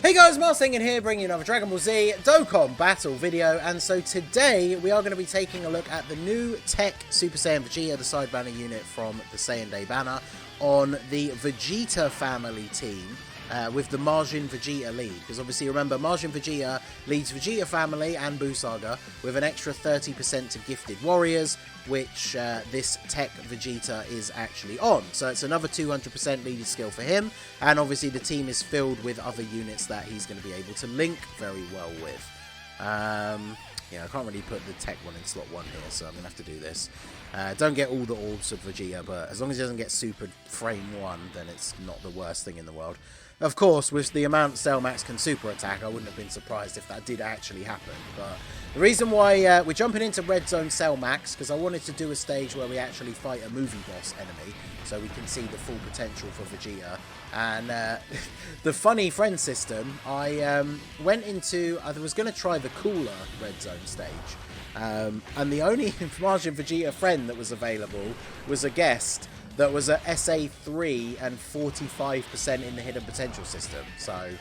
Hey guys, Mars Thinking here, bringing you another Dragon Ball Z Dokkan battle video, and so today we are going to be taking a look at the new TEQ Super Saiyan Vegeta, the side banner unit from the Saiyan Day banner, on the Vegeta family team, with the Majin Vegeta lead, because obviously remember, Majin Vegeta leads Vegeta family and Buu Saga with an extra 30% to gifted warriors, which this TEQ Vegeta is actually on. So it's another 200% leader skill for him, and obviously the team is filled with other units that he's going to be able to link very well with. Yeah, I can't really put the TEQ one in slot 1 here, so I'm going to have to do this. Don't get all the orbs of Vegeta, but as long as he doesn't get super frame 1, then it's not the worst thing in the world. Of course, with the amount Cell Max can super attack, I wouldn't have been surprised if that did actually happen. But the reason why we're jumping into Red Zone Cell Max, because I wanted to do a stage where we actually fight a movie boss enemy, so we can see the full potential for Vegeta. And the funny friend system, I went into, I was going to try the cooler Red Zone stage. And the only Majin Vegeta friend that was available was a guest that was at SA3 and 45% in the hidden potential system. So,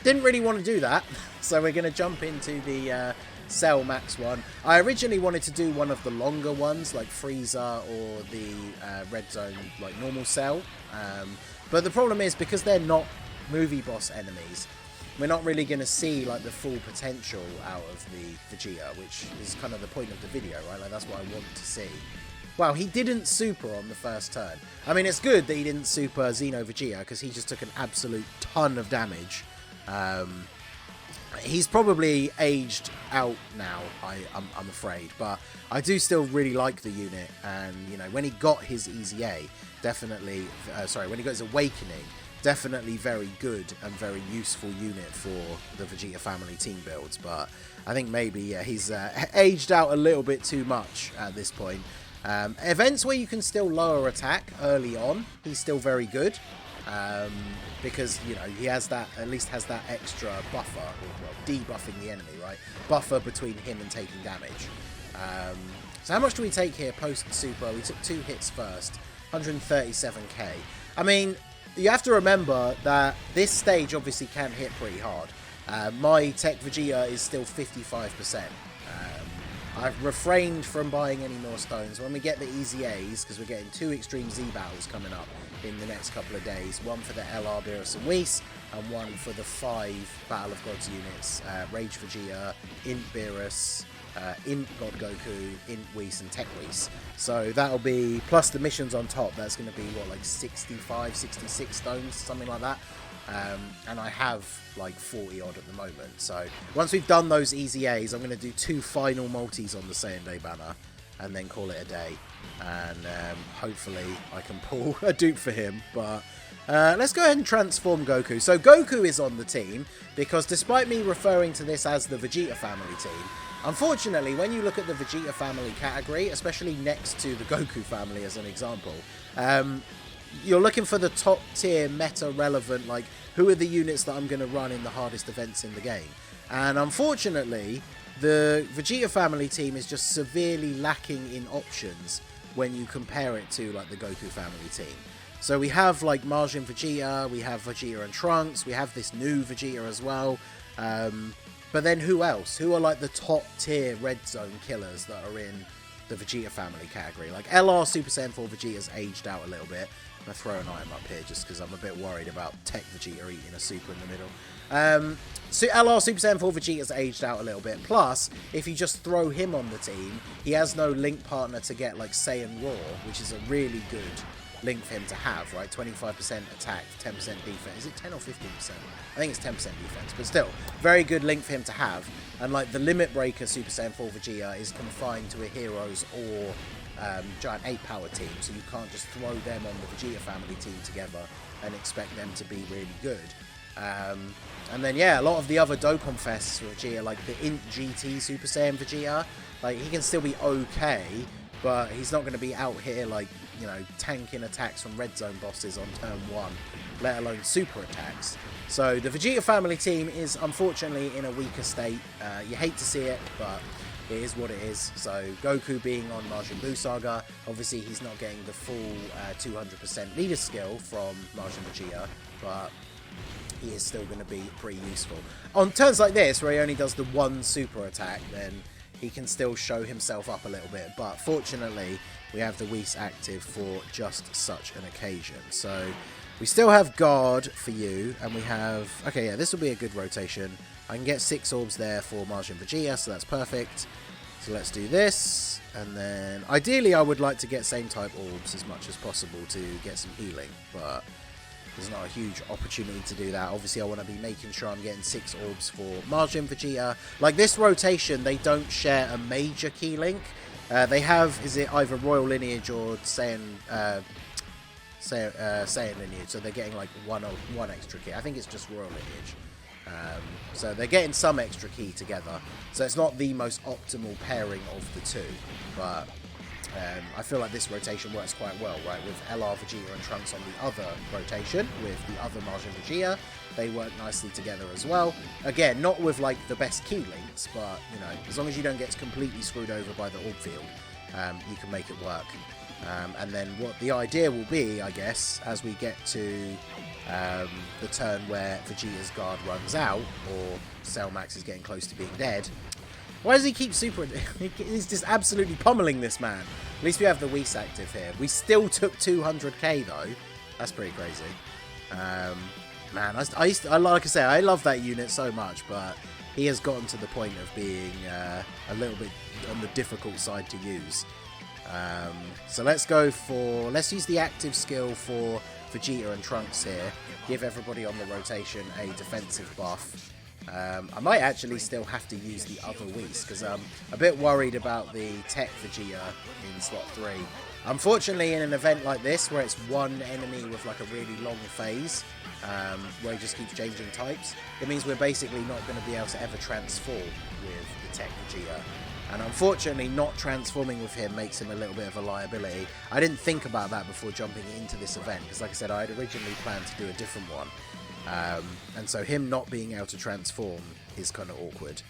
didn't really want to do that. So we're going to jump into the Cell Max one. I originally wanted to do one of the longer ones, like Frieza or the Red Zone, like normal Cell. But the problem is, because they're not movie boss enemies, we're not really going to see like the full potential out of the Vegeta, which is kind of the point of the video, right? Like, that's what I want to see. Wow, he didn't super on the first turn. I mean, it's good that he didn't super Xeno Vegeta, because he just took an absolute ton of damage. He's probably aged out now, I'm afraid, but I do still really like the unit. And, you know, when he got his Easy A, definitely, when he got his Awakening, definitely very good and very useful unit for the Vegeta family team builds. But I think maybe, yeah, he's aged out a little bit too much at this point. Events where you can still lower attack early on, he's still very good, because, you know, he has that, at least has that extra buffer, or, well, debuffing the enemy, right? Buffer between him and taking damage. So how much do we take here post super? We took 2 hits first, 137k. I mean, you have to remember that this stage obviously can hit pretty hard. My TEQ Vegeta is still 55%. I've refrained from buying any more stones. When we get the Easy A's, because we're getting 2 Extreme Z battles coming up in the next couple of days. One for the LR, Beerus and Whis, and one for the 5 Battle of Gods units. Rage Vegeta, Int Beerus, Int God Goku, Int Whis, and Tech Whis. So that'll be, plus the missions on top, that's going to be, what, like 65, 66 stones, something like that. And I have like 40 odd at the moment. So once we've done those Easy A's, I'm going to do 2 final multis on the Saiyan Day banner and then call it a day. And hopefully I can pull a dupe for him. But let's go ahead and transform Goku. So Goku is on the team because, despite me referring to this as the Vegeta family team, unfortunately, when you look at the Vegeta family category, especially next to the Goku family as an example, you're looking for the top tier meta relevant, like, who are the units that I'm going to run in the hardest events in the game. And unfortunately, the Vegeta family team is just severely lacking in options when you compare it to, like, the Goku family team. So we have, like, Majin Vegeta, we have Vegeta and Trunks, we have this new Vegeta as well. But then who else? Who are, like, the top tier red zone killers that are in the Vegeta family category? Like, LR Super Saiyan 4 Vegeta's aged out a little bit. I'm going to throw an item up here just because I'm a bit worried about TEQ Vegeta eating a super in the middle. So LR Super Saiyan 4 Vegeta's aged out a little bit. Plus, if you just throw him on the team, he has no link partner to get, like, Saiyan Raw, which is a really good link for him to have, right? 25% attack, 10% defense. Is it 10 or 15%? I think it's 10% defense, but still, very good link for him to have. And, like, the Limit Breaker Super Saiyan 4 Vegeta is confined to a Heroes or Giant 8 power team, so you can't just throw them on the Vegeta family team together and expect them to be really good. And then, yeah, a lot of the other Dokkan Fests for Vegeta, like the Int GT Super Saiyan Vegeta, like, he can still be okay, but he's not going to be out here, like, you know, tanking attacks from red zone bosses on turn 1, let alone super attacks. So the Vegeta family team is unfortunately in a weaker state. You hate to see it, but it is what it is. So Goku being on Majin Buu Saga, obviously he's not getting the full 200% leader skill from Majin Vegeta, but he is still going to be pretty useful. On turns like this, where he only does the one super attack, then he can still show himself up a little bit. But fortunately, we have the Whis active for just such an occasion. So we still have guard for you, and we have... Okay, yeah, this will be a good rotation. I can get 6 orbs there for Majin Vegeta, so that's perfect. So let's do this, and then ideally I would like to get same type orbs as much as possible to get some healing, but there's not a huge opportunity to do that. Obviously I want to be making sure I'm getting 6 orbs for Majin Vegeta. Like this rotation, they don't share a major key link. They have, is it either Royal Lineage or Saiyan Lineage, so they're getting like one extra key. I think it's just Royal Lineage. So they're getting some extra key together, so it's not the most optimal pairing of the two, but I feel like this rotation works quite well, right? With LR Vegeta and Trunks on the other rotation, with the other Majin Vegeta, they work nicely together as well. Again, not with like the best key links, but you know, as long as you don't get completely screwed over by the orb field, you can make it work. And then what the idea will be, I guess, as we get to the turn where Vegeta's guard runs out, or Cell Max is getting close to being dead. Why does he keep super... He's just absolutely pummeling this man. At least we have the Whis active here. We still took 200k though. That's pretty crazy. Man, like I say, I love that unit so much, but he has gotten to the point of being a little bit on the difficult side to use. So let's use the active skill for Vegeta and Trunks here. Give everybody on the rotation a defensive buff. I might actually still have to use the other Whis, because I'm a bit worried about the TEQ Vegeta in slot 3. Unfortunately, in an event like this, where it's one enemy with like a really long phase, where he just keeps changing types, it means we're basically not going to be able to ever transform with the TEQ Vegeta. And unfortunately, not transforming with him makes him a little bit of a liability. I didn't think about that before jumping into this event, because like I said, I had originally planned to do a different one. And so him not being able to transform is kind of awkward.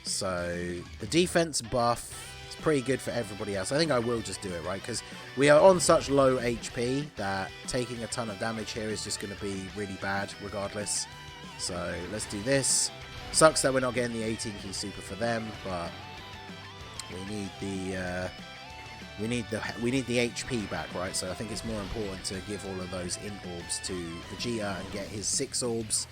So the defense buff is pretty good for everybody else. I think I will just do it, right? Because we are on such low HP that taking a ton of damage here is just going to be really bad regardless. So let's do this. Sucks that we're not getting the 18 key super for them, but we need the HP back, right? So I think it's more important to give all of those in orbs to Vegeta and get his 6 orbs,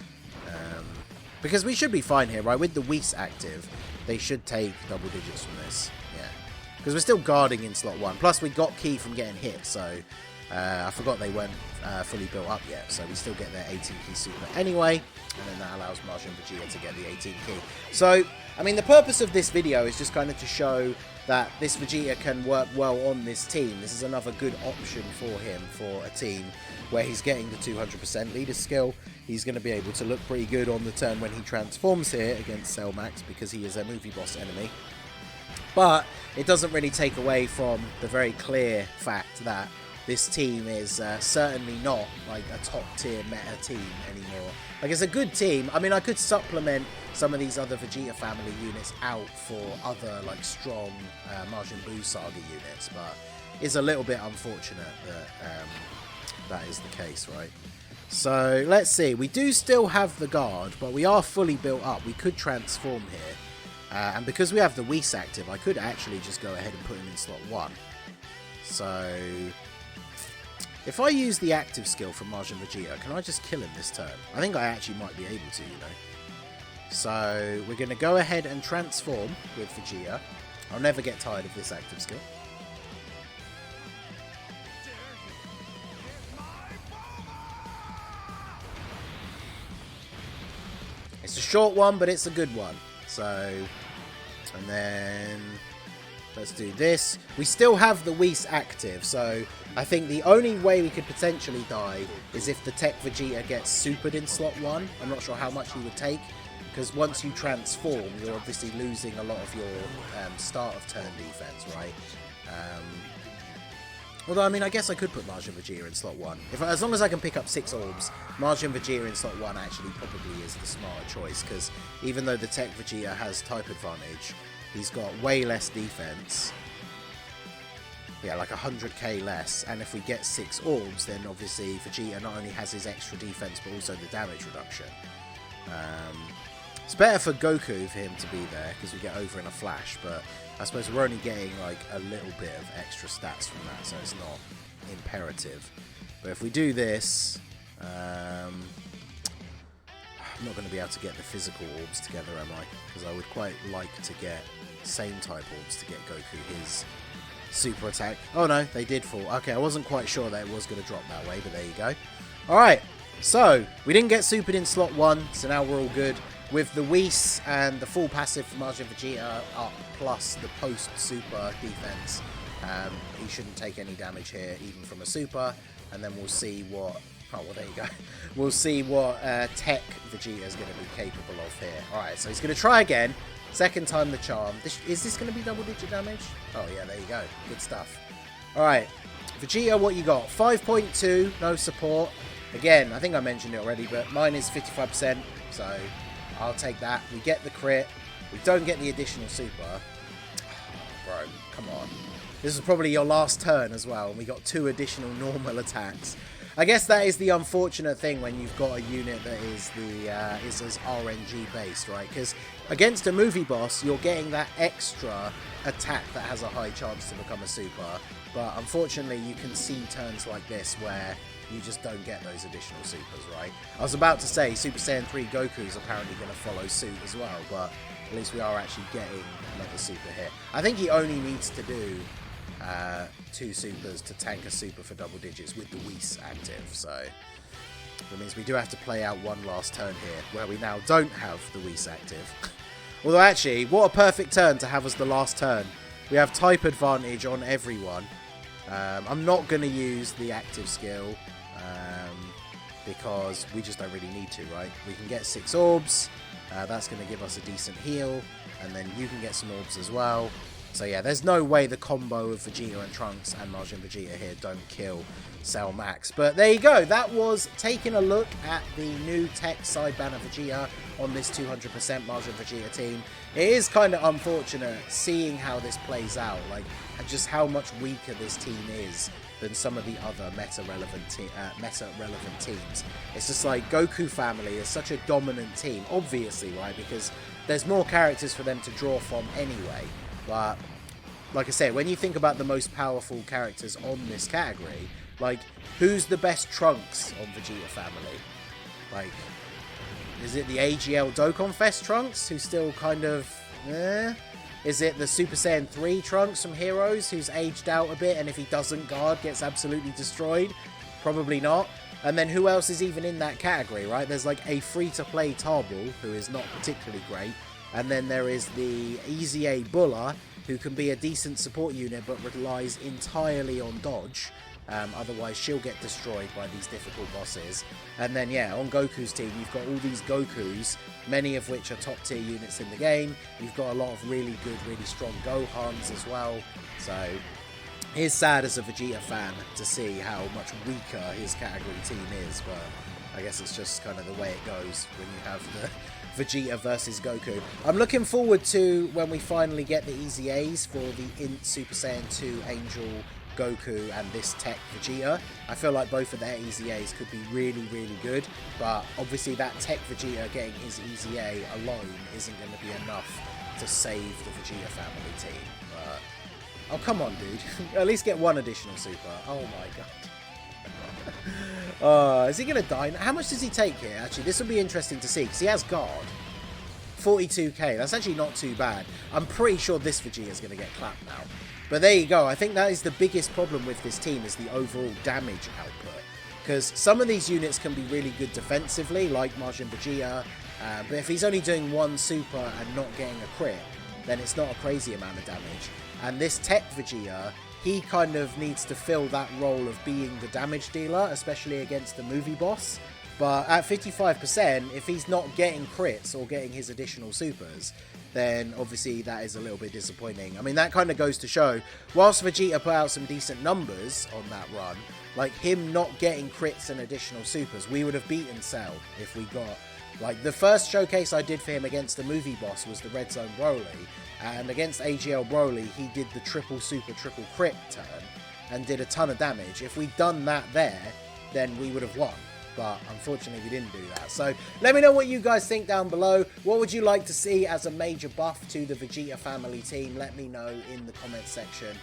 because we should be fine here, right? With the Whis active, they should take double digits from this, yeah. Because we're still guarding in slot 1. Plus we got key from getting hit, so I forgot they weren't fully built up yet. So we still get their 18 key super anyway, and then that allows Majin Vegeta to get the 18 key. So I mean, the purpose of this video is just kind of to show that this Vegeta can work well on this team. This is another good option for him for a team where he's getting the 200% leader skill. He's going to be able to look pretty good on the turn when he transforms here against Cell Max, because he is a movie boss enemy. But it doesn't really take away from the very clear fact that this team is certainly not like a top tier meta team anymore. Like, it's a good team. I mean, I could supplement some of these other Vegeta family units out for other like strong Majin Buu Saga units, but it's a little bit unfortunate that that is the case, right? So let's see. We do still have the guard, but we are fully built up. We could transform here, and because we have the Whis active, I could actually just go ahead and put him in slot 1. So if I use the active skill from Majin Vegeta, can I just kill him this turn? I think I actually might be able to, you know. So we're going to go ahead and transform with Vegeta. I'll never get tired of this active skill. It's a short one, but it's a good one. So, and then let's do this. We still have the Whis active, so I think the only way we could potentially die is if the TEQ Vegeta gets supered in slot 1. I'm not sure how much he would take, because once you transform, you're obviously losing a lot of your start of turn defense, right? Although, I mean, I guess I could put Majin Vegeta in slot 1. As long as I can pick up 6 orbs, Majin Vegeta in slot 1 actually probably is the smarter choice, because even though the TEQ Vegeta has type advantage, he's got way less defense. yeah, like 100k less. And if we get 6 orbs, then obviously Vegeta not only has his extra defense, but also the damage reduction. It's better for Goku for him to be there, because we get over in a flash, but I suppose we're only getting like a little bit of extra stats from that, so it's not imperative. But if we do this, I'm not going to be able to get the physical orbs together, am I? Because I would quite like to get same type orbs to get Goku his super attack. Oh no, they did fall. Okay, I wasn't quite sure that it was going to drop that way, but there you go. Alright, so we didn't get supered in slot 1, so now we're all good. With the Whis and the full passive for Majin Vegeta up, plus the post-super defense, he shouldn't take any damage here, even from a super. And then we'll see what... Oh, well, there you go. We'll see what TEQ Vegeta is going to be capable of here. Alright, so he's going to try again. Second time the charm. Is this going to be double-digit damage? Oh, yeah, there you go. Good stuff. Alright, Vegeta, what you got? 5.2, no support. Again, I think I mentioned it already, but mine is 55%, so... I'll take that. We get the crit. We don't get the additional super. Oh, bro, come on. This is probably your last turn as well. And we got 2 additional normal attacks. I guess that is the unfortunate thing when you've got a unit that is as RNG based, right? Because against a movie boss, you're getting that extra attack that has a high chance to become a super. But unfortunately, you can see turns like this where you just don't get those additional supers, right? I was about to say Super Saiyan 3 Goku is apparently going to follow suit as well, but at least we are actually getting another super here. I think he only needs to do 2 supers to tank a super for double digits with the Whis active, so that means we do have to play out one last turn here, where we now don't have the Whis active. Although actually, what a perfect turn to have as the last turn. We have type advantage on everyone. I'm not going to use the active skill, because we just don't really need to, right? We can get 6 orbs, that's going to give us a decent heal, and then you can get some orbs as well. So yeah, there's no way the combo of Vegeta and Trunks and Majin Vegeta here don't kill Cell Max. But there you go, that was taking a look at the new TEQ side banner Vegeta on this 200% Majin Vegeta team. It is kind of unfortunate seeing how this plays out, like just how much weaker this team is than some of the other meta-relevant teams. It's just like Goku family is such a dominant team, obviously, right? Because there's more characters for them to draw from anyway. But like I said, when you think about the most powerful characters on this category, like who's the best Trunks on Vegeta family? Like, is it the AGL Dokkan Fest Trunks, who's still kind of Is it the Super Saiyan 3 Trunks from Heroes, who's aged out a bit, and if he doesn't guard, gets absolutely destroyed? Probably not. And then who else is even in that category, right? There's like a free-to-play Tarble, who is not particularly great. And then there is the EZA Bulla, who can be a decent support unit, but relies entirely on dodge. Otherwise, she'll get destroyed by these difficult bosses. And then, yeah, on Goku's team, you've got all these Gokus, many of which are top-tier units in the game. You've got a lot of really good, really strong Gohans as well. So, it's sad as a Vegeta fan to see how much weaker his category team is, but I guess it's just kind of the way it goes when you have the Vegeta versus Goku. I'm looking forward to when we finally get the EZAs for the Int Super Saiyan 2 Angel Goku and this TEQ Vegeta. I feel like both of their EZAs could be really, really good, but obviously that TEQ Vegeta getting his EZA alone isn't going to be enough to save the Vegeta family team. But, oh, come on, dude. At least get one additional super. Oh my god. Is he going to die? How much does he take here? Actually, this will be interesting to see, because he has guard. 42k. That's actually not too bad. I'm pretty sure this Vegeta is going to get clapped now. But there you go. I think that is the biggest problem with this team, is the overall damage output. Because some of these units can be really good defensively, like Majin Vegeta. But if he's only doing one super and not getting a crit, then it's not a crazy amount of damage. And this TEQ Vegeta, he kind of needs to fill that role of being the damage dealer, especially against the movie boss. But at 55%, if he's not getting crits or getting his additional supers, then obviously that is a little bit disappointing. I mean, that kind of goes to show, whilst Vegeta put out some decent numbers on that run, like him not getting crits and additional supers, we would have beaten Cell if we got... Like, the first showcase I did for him against the movie boss was the Red Zone Broly, And against AGL Broly, he did the triple super triple crit turn and did a ton of damage. If we'd done that there, then we would have won. But unfortunately, we didn't do that. So let me know what you guys think down below. What would you like to see as a major buff to the Vegeta family team? Let me know in the comments section.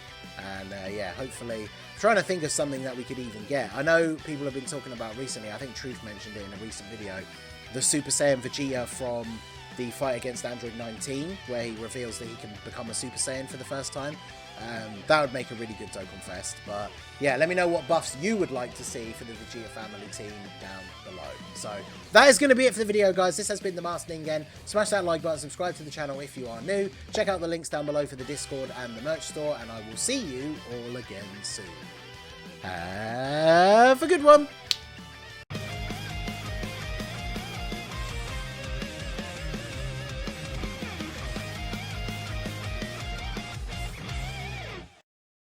And yeah, hopefully, I'm trying to think of something that we could even get. I know people have been talking about recently, I think Truth mentioned it in a recent video, the Super Saiyan Vegeta from the fight against Android 19, where he reveals that he can become a Super Saiyan for the first time. That would make a really good Dokkan Fest. But yeah, let me know what buffs you would like to see for the Vegeta family team down below. So that is going to be it for the video, guys. This has been the Master Ningen. Smash that like button, subscribe to the channel if you are new. Check out the links down below for the Discord and the merch store, and I will see you all again soon. Have a good one.